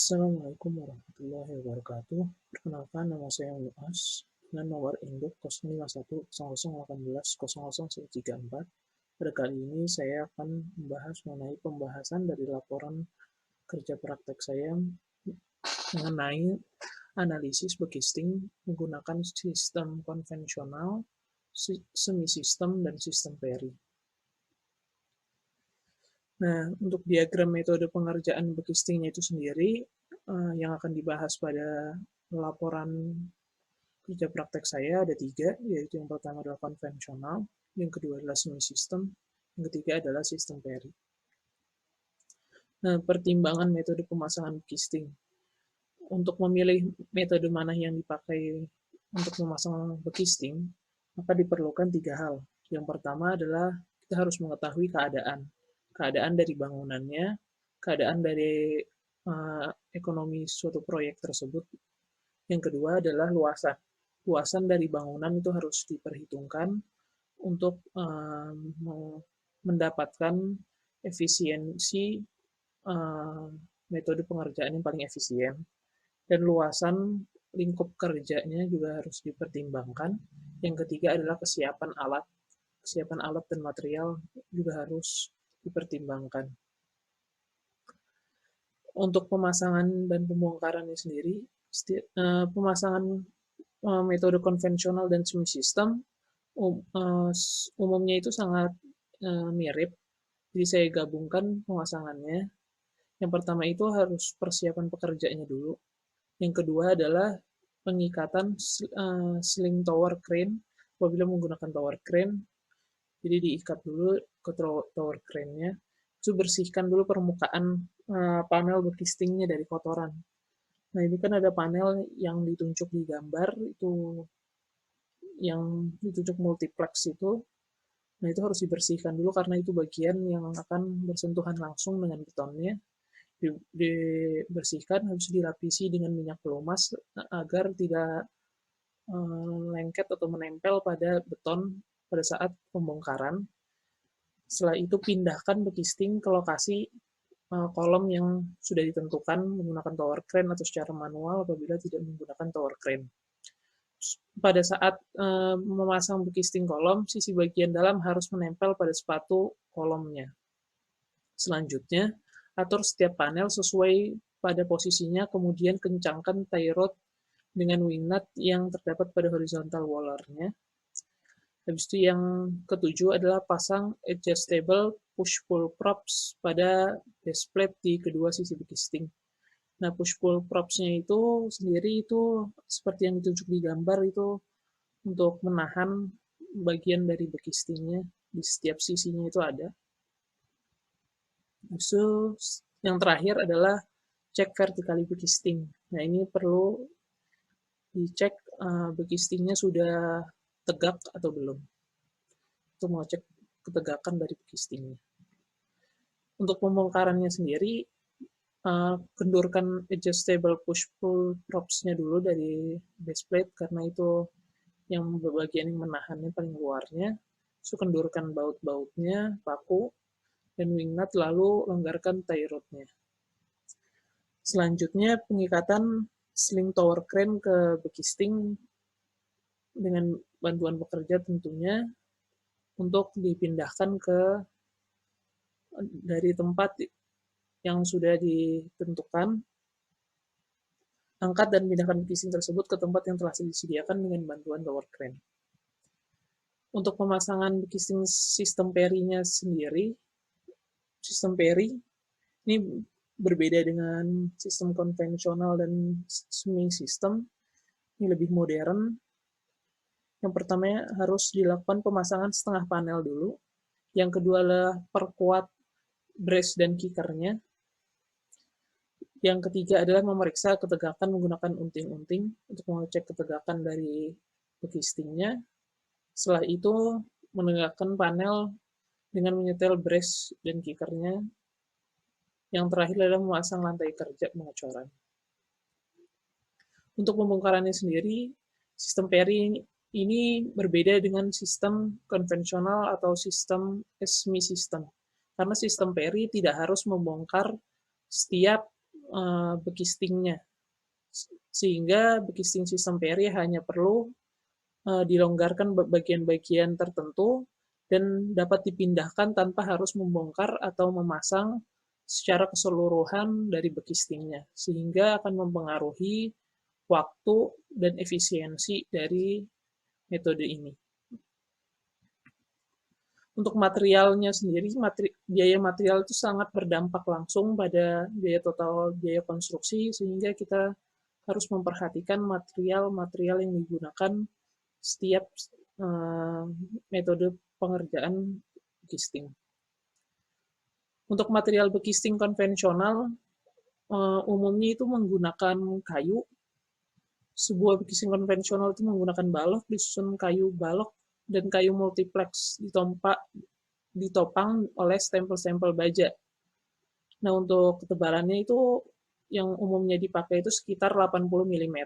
Assalamualaikum warahmatullahi wabarakatuh. Perkenalkan, nama saya Muas dengan nomor induk 05100180034. Pada kali ini saya akan membahas mengenai pembahasan dari laporan kerja praktek saya mengenai analisis bekisting menggunakan sistem konvensional, semi sistem, dan sistem Perry. Nah, untuk diagram metode pengerjaan bekistingnya itu sendiri, yang akan dibahas pada laporan kerja praktek saya ada 3, yaitu yang pertama adalah konvensional, yang kedua adalah semi sistem, yang ketiga adalah sistem Perry. Nah, pertimbangan metode pemasangan bekisting. Untuk memilih metode mana yang dipakai untuk memasang bekisting, maka diperlukan 3 hal. Yang pertama adalah kita harus mengetahui keadaan dari bangunannya, keadaan dari ekonomi suatu proyek tersebut. Yang kedua adalah luasan dari bangunan itu harus diperhitungkan untuk mendapatkan efisiensi metode pengerjaan yang paling efisien, dan luasan lingkup kerjanya juga harus dipertimbangkan. Yang ketiga adalah kesiapan alat dan material juga harus dipertimbangkan. Untuk pemasangan dan pembongkarannya sendiri, pemasangan metode konvensional dan semi sistem umumnya itu sangat mirip. Jadi saya gabungkan pemasangannya. Yang pertama itu harus persiapan pekerjaannya dulu. Yang kedua adalah pengikatan sling tower crane. Apabila menggunakan tower crane, jadi diikat dulu ke tower crane-nya. Itu bersihkan dulu permukaan panel bekistingnya dari kotoran. Nah, ini kan ada panel yang ditunjuk di gambar, itu yang ditunjuk multiplex itu. Nah, itu harus dibersihkan dulu karena itu bagian yang akan bersentuhan langsung dengan betonnya. Dibersihkan, habis dilapisi dengan minyak pelumas agar tidak lengket atau menempel pada beton pada saat pembongkaran. Setelah itu pindahkan bekisting ke lokasi kolom yang sudah ditentukan menggunakan tower crane atau secara manual apabila tidak menggunakan tower crane. Pada saat memasang bekisting kolom, sisi bagian dalam harus menempel pada sepatu kolomnya. Selanjutnya, atur setiap panel sesuai pada posisinya, kemudian kencangkan tie rod dengan wing nut yang terdapat pada horizontal wallernya. Habis itu yang ketujuh adalah pasang adjustable push-pull props pada base plate di kedua sisi bekisting. Nah, push-pull props-nya itu sendiri itu seperti yang ditunjuk di gambar itu untuk menahan bagian dari bekistingnya di setiap sisinya itu ada. Habis itu yang terakhir adalah cek vertikali bekisting. Nah, ini perlu dicek bekistingnya sudah tegak atau belum. Untuk mengecek ketegakan dari bekistingnya. Untuk pembongkarannya sendiri, kendurkan adjustable push-pull props-nya dulu dari base plate karena itu yang bagian yang menahannya paling luarnya. So, kendurkan baut-bautnya, paku, dan wing nut, lalu longgarkan tie rod-nya. Selanjutnya, pengikatan sling tower crane ke bekisting dengan bantuan pekerja tentunya untuk dipindahkan dari tempat yang sudah ditentukan. Angkat dan pindahkan bekisting tersebut ke tempat yang telah disediakan dengan bantuan tower crane. Untuk pemasangan bekisting sistem Perry-nya sendiri, sistem Perry ini berbeda dengan sistem konvensional dan semi sistem. Ini lebih modern. Yang pertama harus dilakukan pemasangan setengah panel dulu. Yang kedua adalah perkuat brace dan kickernya. Yang ketiga adalah memeriksa ketegakan menggunakan unting-unting untuk mengecek ketegakan dari bekistingnya. Setelah itu menegakkan panel dengan menyetel brace dan kickernya. Yang terakhir adalah memasang lantai kerja pengecoran. Untuk pembongkarannya sendiri, sistem Perry ini berbeda dengan sistem konvensional atau sistem semi sistem. Karena sistem Perry tidak harus membongkar setiap bekistingnya. Sehingga bekisting sistem Perry hanya perlu dilonggarkan bagian-bagian tertentu dan dapat dipindahkan tanpa harus membongkar atau memasang secara keseluruhan dari bekistingnya, sehingga akan mempengaruhi waktu dan efisiensi dari metode ini. Untuk materialnya sendiri, biaya material itu sangat berdampak langsung pada biaya total biaya konstruksi, sehingga kita harus memperhatikan material-material yang digunakan setiap metode pengerjaan bekisting. Untuk material bekisting konvensional, umumnya itu menggunakan kayu. Sebuah bekisting konvensional itu menggunakan balok, disusun kayu balok dan kayu multiplex ditopang oleh stempel-stempel baja. Nah, untuk ketebalannya itu yang umumnya dipakai itu sekitar 80 mm.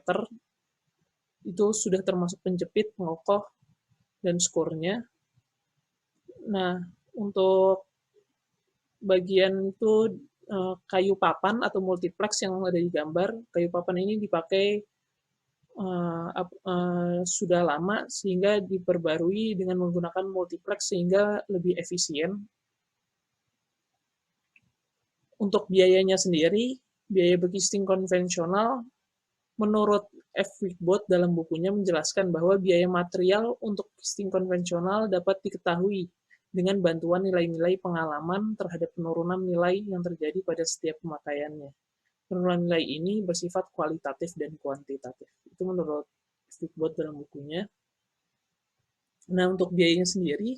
Itu sudah termasuk penjepit, pengokoh, dan skornya. Nah, untuk bagian itu kayu papan atau multiplex yang ada di gambar, kayu papan ini dipakai sudah lama sehingga diperbarui dengan menggunakan multiplex sehingga lebih efisien. Untuk biayanya sendiri, biaya bekisting konvensional menurut F. Wigbot dalam bukunya menjelaskan bahwa biaya material untuk bekisting konvensional dapat diketahui dengan bantuan nilai-nilai pengalaman terhadap penurunan nilai yang terjadi pada setiap pemakaiannya. Penurunan nilai ini bersifat kualitatif dan kuantitatif. Itu menurut Wigbot dalam bukunya. Nah, untuk biayanya sendiri,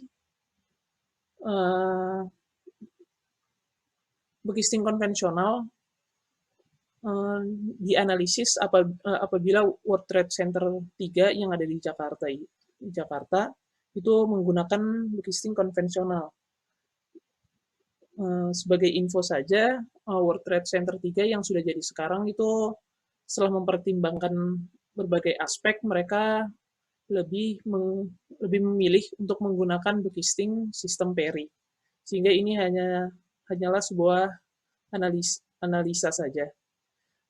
bekisting konvensional dianalisis apabila World Trade Center 3 yang ada di Jakarta itu menggunakan bekisting konvensional. Sebagai info saja, World Trade Center 3 yang sudah jadi sekarang itu setelah mempertimbangkan berbagai aspek, mereka lebih memilih untuk menggunakan bekisting sistem Perry. Sehingga ini hanyalah sebuah analisa saja.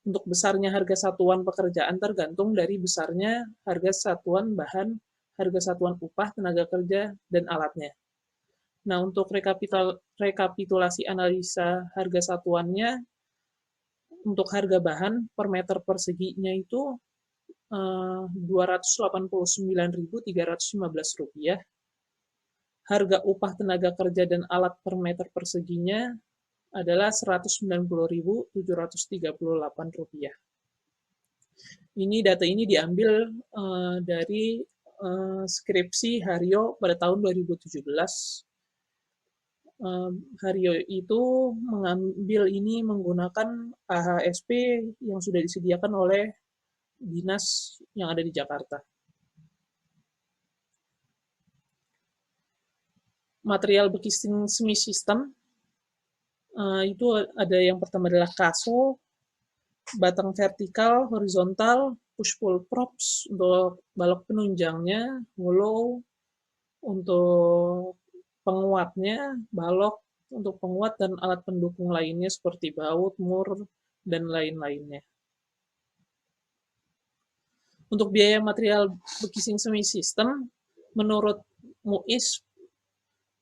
Untuk besarnya harga satuan pekerjaan tergantung dari besarnya harga satuan bahan, harga satuan upah, tenaga kerja, dan alatnya. Nah, untuk rekapitulasi analisa harga satuannya, untuk harga bahan per meter perseginya itu Rp289.315. Harga upah tenaga kerja dan alat per meter perseginya adalah Rp190.738. Data ini diambil dari skripsi Haryo pada tahun 2017. Haryo itu mengambil ini menggunakan AHSP yang sudah disediakan oleh dinas yang ada di Jakarta. Material bekisting semi system itu ada yang pertama adalah kaso, batang vertikal, horizontal, push-pull props untuk balok penunjangnya, hollow untuk penguatnya, balok untuk penguat dan alat pendukung lainnya seperti baut, mur, dan lain-lainnya. Untuk biaya material bekisting semi system, menurut MUIS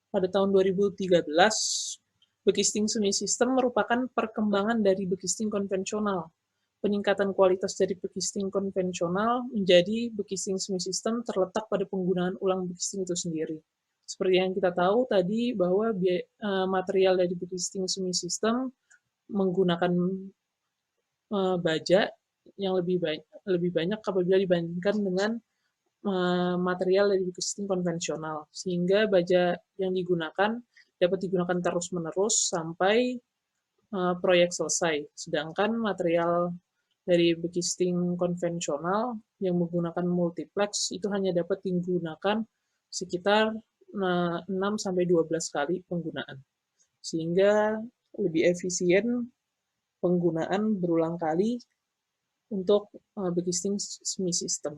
pada tahun 2013, bekisting semi system merupakan perkembangan dari bekisting konvensional. Peningkatan kualitas dari bekisting konvensional menjadi bekisting semi system terletak pada penggunaan ulang bekisting itu sendiri. Seperti yang kita tahu tadi bahwa material dari bekisting semi system menggunakan baja yang lebih banyak apabila dibandingkan dengan material dari bekisting konvensional, sehingga baja yang digunakan dapat digunakan terus-menerus sampai proyek selesai. Sedangkan material dari bekisting konvensional yang menggunakan multiplex itu hanya dapat digunakan sekitar 6-12 kali penggunaan. Sehingga lebih efisien penggunaan berulang kali untuk bekisting semi system.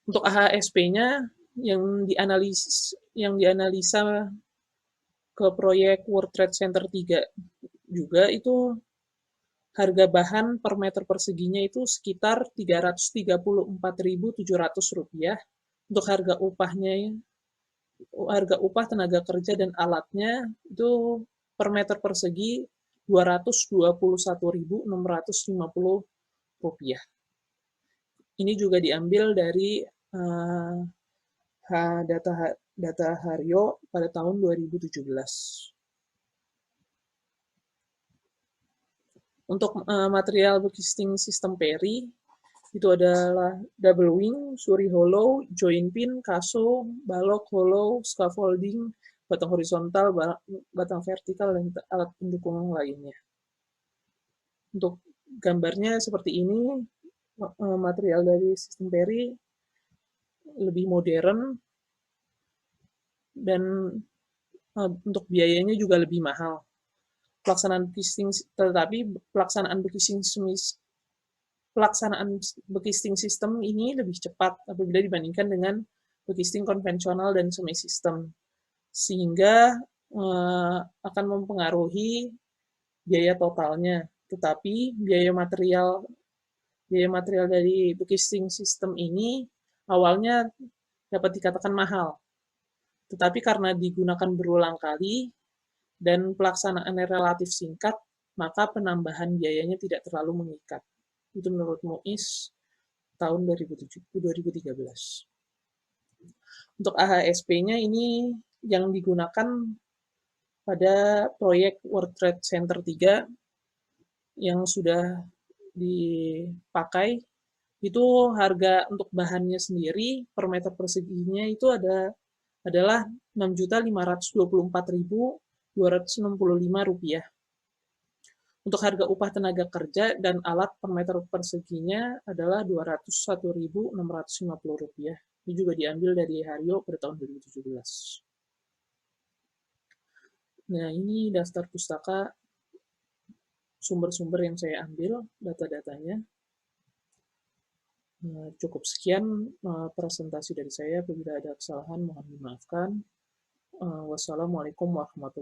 Untuk AHSP-nya yang dianalisa ke proyek World Trade Center 3 juga itu harga bahan per meter perseginya itu sekitar Rp334.700. Untuk harga upah tenaga kerja dan alatnya itu per meter persegi Rp221.650. Ini juga diambil dari data data Haryo pada tahun 2017. Untuk material bekisting sistem Perry itu adalah double wing, suri hollow, joint pin, kaso, balok hollow, scaffolding, batang horizontal, batang vertikal, dan alat pendukung lainnya. Untuk gambarnya seperti ini, material dari sistem Perry lebih modern dan untuk biayanya juga lebih mahal. Tetapi pelaksanaan bekisting sistem ini lebih cepat apabila dibandingkan dengan bekisting konvensional dan semi system, sehingga akan mempengaruhi biaya totalnya. Tetapi biaya material dari bekisting sistem ini awalnya dapat dikatakan mahal, tetapi karena digunakan berulang kali dan pelaksanaannya relatif singkat, maka penambahan biayanya tidak terlalu mengikat. Itu menurut Muiz tahun 2013. Untuk AHSP-nya ini yang digunakan pada proyek World Trade Center 3 yang sudah dipakai, itu harga untuk bahannya sendiri per meter perseginya itu adalah Rp6.524.265. Untuk harga upah tenaga kerja dan alat per meter perseginya adalah Rp201.650. Ini juga diambil dari Haryo pada tahun 2017. Nah, ini daftar pustaka sumber-sumber yang saya ambil, data-datanya. Cukup sekian presentasi dari saya. Apabila ada kesalahan, mohon dimaafkan. Wassalamualaikum warahmatullahi wabarakatuh.